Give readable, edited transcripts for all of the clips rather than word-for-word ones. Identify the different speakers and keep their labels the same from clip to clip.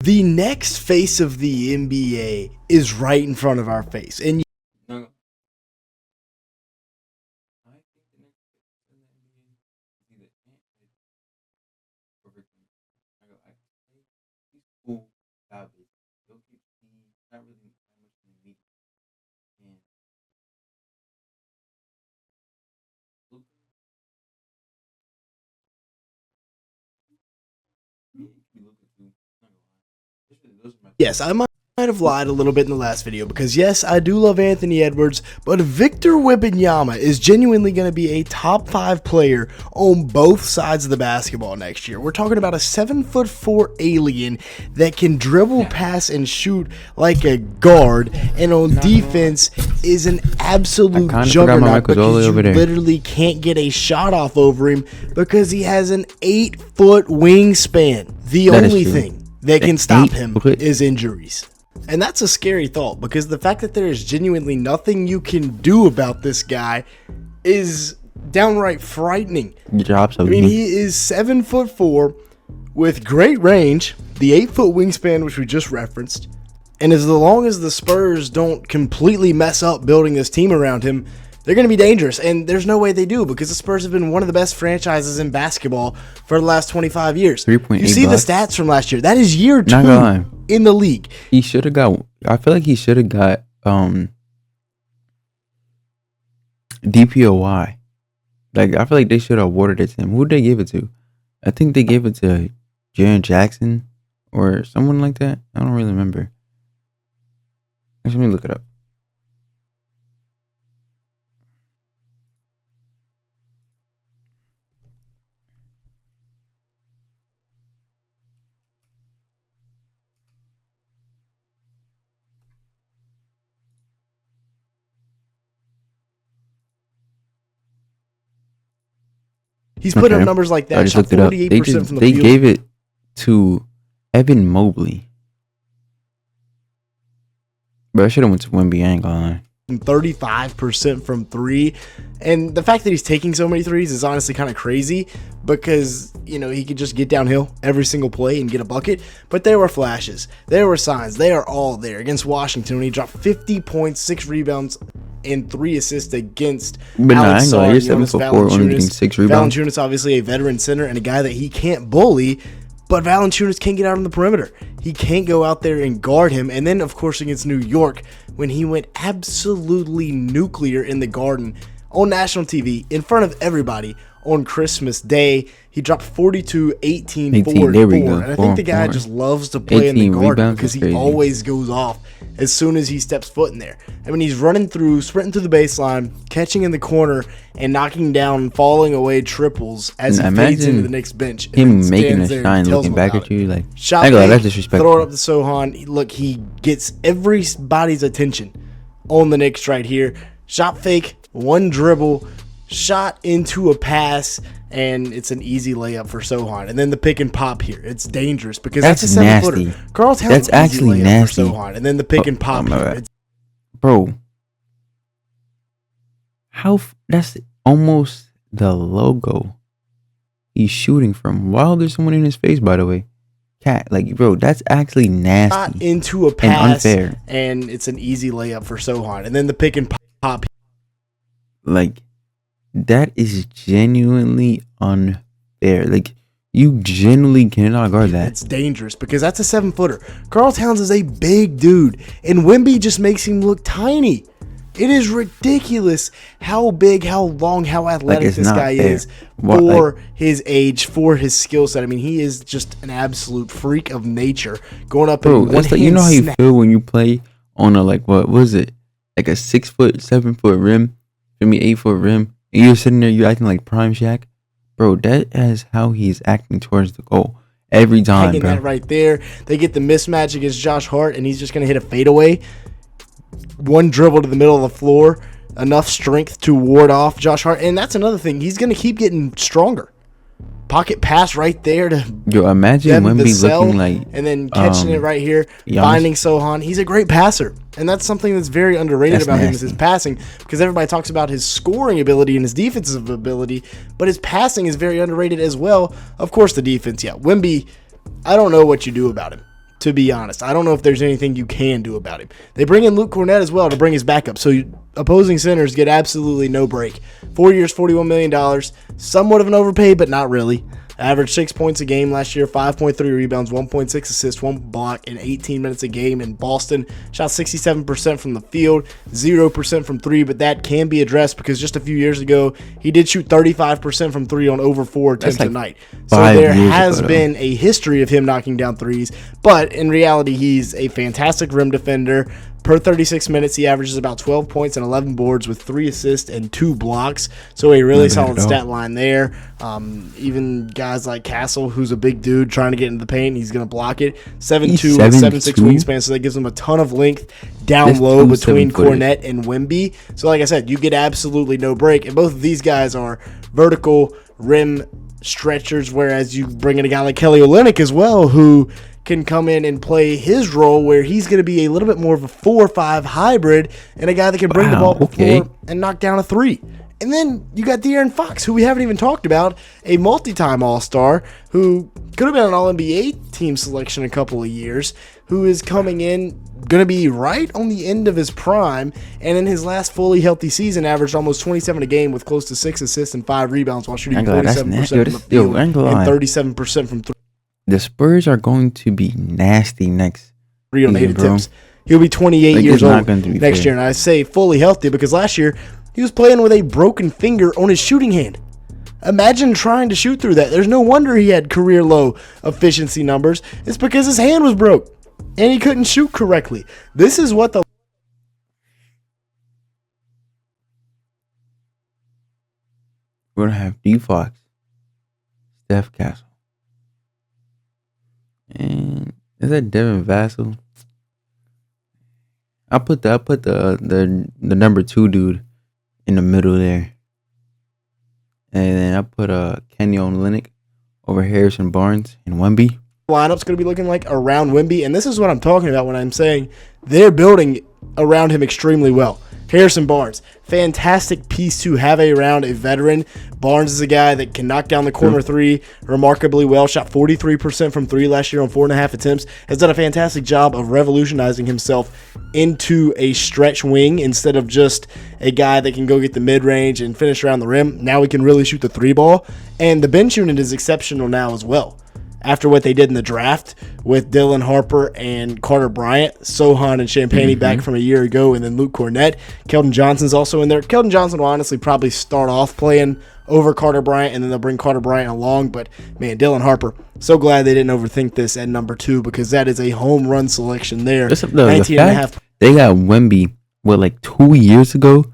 Speaker 1: The next face of the NBA is right in front of our face. And
Speaker 2: No.
Speaker 1: yes, I might have lied a little bit in the last video because yes, I do love Anthony Edwards, but Victor Wembanyama is genuinely going to be a top 5 player on both sides of the basketball next year. We're talking about a 7'4" alien that can dribble, pass, and shoot like a guard, and on defense is an absolute juggernaut because you literally can't get a shot off over him because he has an 8-foot wingspan. The only thing that can stop him is injuries. And that's a scary thought because the fact that there is genuinely nothing you can do about this guy is downright frightening. I mean, he is 7'4" with great range, the 8-foot wingspan, which we just referenced. And as long as the Spurs don't completely mess up building this team around him, they're going to be dangerous, and there's no way they do because the Spurs have been one of the best franchises in basketball for the last 25 years.
Speaker 3: 3.8
Speaker 1: You see the stats from last year. That is year 2 in the league.
Speaker 3: He should have got, I feel like he should have got DPOY. Like, I feel like they should have awarded it to him. Who did they give it to? I think they gave it to Jaren Jackson or someone like that. I don't really remember. Let me look it up.
Speaker 1: He's put up numbers like that. Shot 48% from the
Speaker 3: They
Speaker 1: field.
Speaker 3: gave it to Evan Mobley. But I should have went to Wemby. I ain't gonna lie.
Speaker 1: 35% from 3, and the fact that he's taking so many threes is honestly kind of crazy because, you know, he could just get downhill every single play and get a bucket, but there were flashes, there were signs, they are all there. Against Washington, when he dropped 50 points, 6 rebounds, and 3 assists against Alex Sarr,
Speaker 3: you're 7'4", only getting 6 rebounds.
Speaker 1: Valanciunas, obviously a veteran center and a guy that he can't bully, but Valanciunas can't get out on the perimeter. He can't go out there and guard him. And then, of course, against New York, when he went absolutely nuclear in the Garden on national TV in front of everybody on Christmas Day, he dropped 42, 18, 4, and 4. And I think the guy just loves to play in the Garden because he always goes off as soon as he steps foot in there. I mean, he's running through, sprinting through the baseline, catching in the corner, and knocking down, falling away triples as he fades into the next bench.
Speaker 3: Him making a shine, looking back at you like,
Speaker 1: shot fake, that's disrespectful. Throw it up to Sochan. Look, he gets everybody's attention on the Knicks right here. Shot fake, one dribble, shot into a pass, and it's an easy layup for Sochan. And then the pick and pop here. It's dangerous because that's a 7-footer. Karl Towns,
Speaker 3: that's actually nasty.
Speaker 1: For Sochan. And then the pick and pop here.
Speaker 3: Bro, that's almost the logo he's shooting from. While there's someone in his face, by the way. Cat, like, bro, that's actually nasty.
Speaker 1: Shot into a pass,
Speaker 3: and unfair.
Speaker 1: And it's an easy layup for Sochan. And then the pick and pop.
Speaker 3: Like, that is genuinely unfair. Like, you genuinely cannot guard that.
Speaker 1: It's dangerous because that's a 7-footer. Karl Towns is a big dude, and Wemby just makes him look tiny. It is ridiculous how big, how long, how athletic this guy is for his age, for his skill set. I mean, he is just an absolute freak of nature. Going up and one hand,
Speaker 3: you know how you feel when you play on a, like, what was it? Like a 6-foot, 7-foot rim, 8-foot rim, and you're sitting there, you're acting like Prime Shaq. Bro, that is how he's acting towards the goal every time,
Speaker 1: bro. That right there. They get the mismatch against Josh Hart, and he's just going to hit a fadeaway. One dribble to the middle of the floor, enough strength to ward off Josh Hart. And that's another thing. He's going to keep getting stronger. Pocket pass right there to
Speaker 3: imagine Wemby looking like,
Speaker 1: and then catching it right here, finding Sochan. He's a great passer, and that's something that's very underrated about him is his passing, because everybody talks about his scoring ability and his defensive ability, but his passing is very underrated as well. Of course, the defense, Wemby, I don't know what you do about him. to be honest. I don't know if there's anything you can do about him. They bring in Luke Cornett as well to bring his backup, so opposing centers get absolutely no break. 4 years, $41 million, somewhat of an overpay, but not really. Averaged 6 points a game last year, 5.3 rebounds, 1.6 assists, 1 block in 18 minutes a game in Boston. Shot 67% from the field, 0% from 3, but that can be addressed because just a few years ago, he did shoot 35% from 3 on over 4 attempts a night. So there has been a history of him knocking down threes, but in reality, he's a fantastic rim defender. Per 36 minutes, he averages about 12 points and 11 boards with 3 assists and 2 blocks. So a really solid stat line there. Even guys like Castle, who's a big dude trying to get into the paint, he's going to block it. 7'2", 7'6" wingspan, so that gives him a ton of length down low between Cornett and Wemby. So like I said, you get absolutely no break. And both of these guys are vertical rim stretchers, whereas you bring in a guy like Kelly Olynyk as well, who can come in and play his role where he's going to be a little bit more of a 4-5 hybrid and a guy that can bring the ball up the floor and knock down a 3. And then you got De'Aaron Fox, who we haven't even talked about, a multi-time All-Star who could have been an All-NBA team selection a couple of years, who is coming in, going to be right on the end of his prime, and in his last fully healthy season averaged almost 27 a game with close to 6 assists and 5 rebounds while shooting 47% from the field and 37% from 3.
Speaker 3: The Spurs are going to be nasty next
Speaker 1: 3 on 8 attempts. He'll be 28 years old next year, and I say fully healthy because last year he was playing with a broken finger on his shooting hand. Imagine trying to shoot through that. There's no wonder he had career low efficiency numbers. It's because his hand was broke and he couldn't shoot correctly. This is what the
Speaker 3: we're gonna have D Fox, Steph Castle. And is that Devin Vassell? I put the number 2 dude in the middle there, and then I put Kenny Olynyk over Harrison Barnes and Wemby.
Speaker 1: Lineup's going to be looking like around Wemby, and this is what I'm talking about when I'm saying they're building around him extremely well. Harrison Barnes, fantastic piece to have around a veteran. Barnes is a guy that can knock down the corner 3 remarkably well. Shot 43% from 3 last year on 4.5 attempts. Has done a fantastic job of revolutionizing himself into a stretch wing instead of just a guy that can go get the mid-range and finish around the rim. Now he can really shoot the 3 ball. And the bench unit is exceptional now as well. After what they did in the draft with Dylan Harper and Carter Bryant, Sohan and Champagnie back from a year ago, and then Luke Cornett. Keldon Johnson's also in there. Keldon Johnson will honestly probably start off playing over Carter Bryant, and then they'll bring Carter Bryant along. But, man, Dylan Harper, so glad they didn't overthink this at number 2 because that is a home run selection there. 19.5.
Speaker 3: They got Wemby, like 2 years ago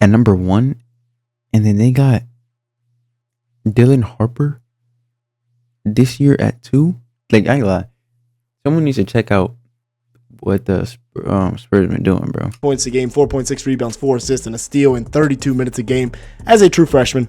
Speaker 3: at number 1, and then they got Dylan Harper this year at 2. Like, I ain't lie. Someone needs to check out what the Spurs been doing, bro.
Speaker 1: Points a game, 4.6 rebounds, 4 assists, and a steal in 32 minutes a game as a true freshman.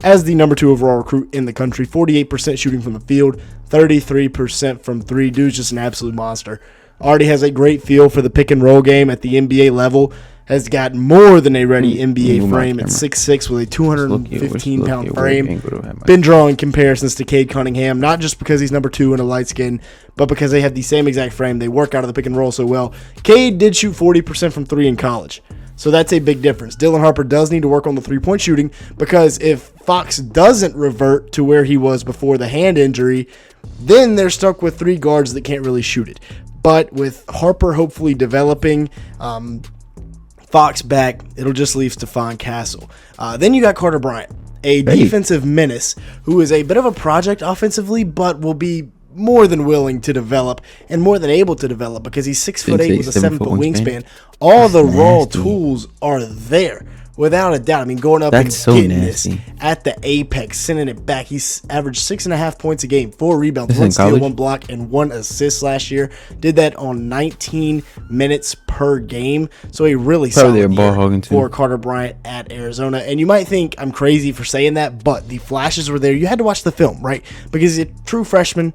Speaker 1: As the number 2 overall recruit in the country, 48% shooting from the field, 33% from 3. Dude's just an absolute monster. Already has a great feel for the pick and roll game at the NBA level. Has got more than a ready NBA frame at 6'6" with a 215-pound frame. Been drawing comparisons to Cade Cunningham, not just because he's number 2 in a light skin, but because they have the same exact frame. They work out of the pick and roll so well. Cade did shoot 40% from 3 in college, so that's a big difference. Dylan Harper does need to work on the three-point shooting because if Fox doesn't revert to where he was before the hand injury, then they're stuck with 3 guards that can't really shoot it. But with Harper hopefully developing, Fox back, it'll just leave Stephon Castle. Then you got Carter Bryant, a defensive menace who is a bit of a project offensively, but will be more than willing to develop and more than able to develop because he's 6'8" with a 7-foot wingspan. All the raw tools are there. Without a doubt. I mean, going up and getting this at the apex, sending it back. He's averaged 6.5 points a game, 4 rebounds, 1 steal, 1 block, and 1 assist last year. Did that on 19 minutes per game. So a really solid year for Carter Bryant at Arizona. And you might think I'm crazy for saying that, but the flashes were there. You had to watch the film, right? Because he's a true freshman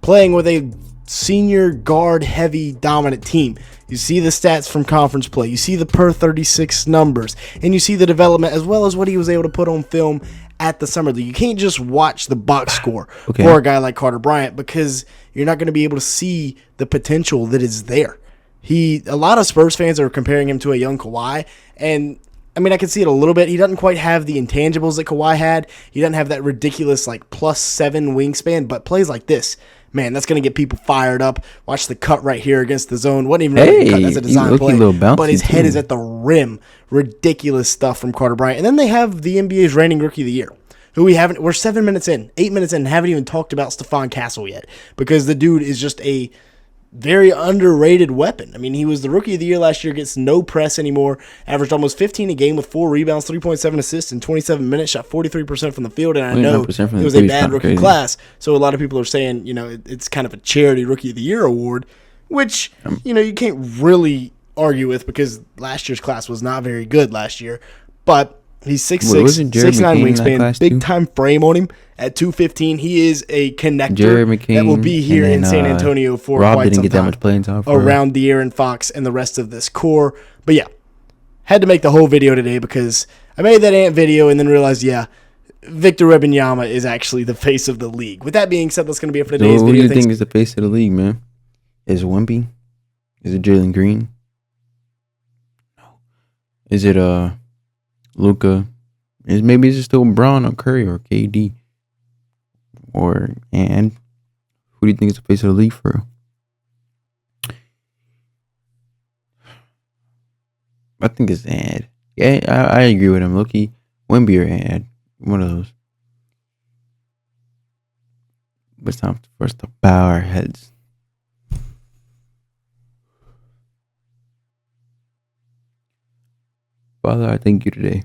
Speaker 1: playing with a senior guard heavy dominant team. You see the stats from conference play, you see the per 36 numbers, and you see the development as well as what he was able to put on film at the Summer League. You can't just watch the box score
Speaker 3: Okay.
Speaker 1: for a guy like Carter Bryant because you're not going to be able to see the potential that is there. A lot of Spurs fans are comparing him to a young Kawhi, and I mean, I can see it a little bit. He doesn't quite have the intangibles that Kawhi had. He doesn't have that ridiculous like +7 wingspan, but plays like this, man, that's going to get people fired up. Watch the cut right here against the zone. Wasn't even really a cut. That's a design play. But his head is at the rim. Ridiculous stuff from Carter Bryant. And then they have the NBA's reigning Rookie of the Year, who we're 7 minutes in, 8 minutes in, haven't even talked about Stephon Castle yet because the dude is just a very underrated weapon. I mean, he was the Rookie of the Year last year, gets no press anymore, averaged almost 15 a game with 4 rebounds, 3.7 assists in 27 minutes, shot 43% from the field, and I know it was a bad rookie class, so a lot of people are saying, it's kind of a charity Rookie of the Year award, which, you can't really argue with because last year's class was not very good last year, but he's 6'6", 6'9" wingspan, big time frame on him at 215. He is a connector that will be here in San Antonio for quite some time around De'Aaron Fox and the rest of this core. But yeah, had to make the whole video today because I made that Ant video and then realized, Victor Wembanyama is actually the face of the league. With that being said, that's going to be it for today's video.
Speaker 3: Who do you think is the face of the league, man? Is it Wemby? Is it Jalen Green? No. Is it Luka? Maybe it's still Braun or Curry or KD? And who do you think is the face of the league for? I think it's Ant. Yeah, I agree with him. Loki, Wemby or Ant. One of those. But it's time for us to bow our heads. Father, I thank you today.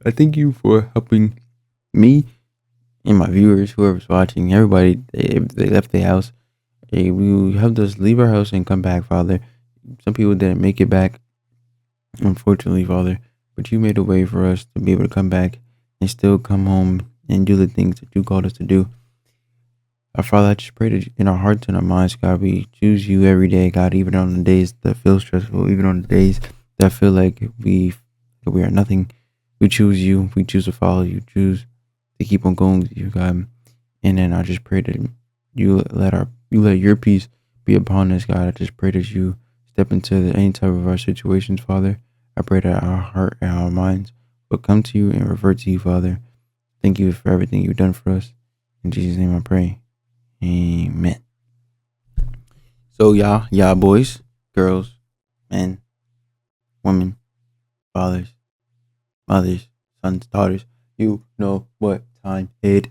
Speaker 3: I thank you for helping me and my viewers, whoever's watching, everybody, they left the house. We helped us leave our house and come back, Father. Some people didn't make it back, unfortunately, Father. But you made a way for us to be able to come back and still come home and do the things that you called us to do. Our Father, I just pray that in our hearts and our minds, God, we choose you every day, God, even on the days that feel stressful, even on the days that feel like we are nothing. We choose you. We choose to follow you. Choose to keep on going with you, God. And then I just pray that you let your peace be upon us, God. I just pray that you step into any type of our situations, Father. I pray that our heart and our minds will come to you and revert to you, Father. Thank you for everything you've done for us. In Jesus' name I pray. Amen. So y'all boys, girls, men, women, fathers, mothers, sons, daughters, you know what time it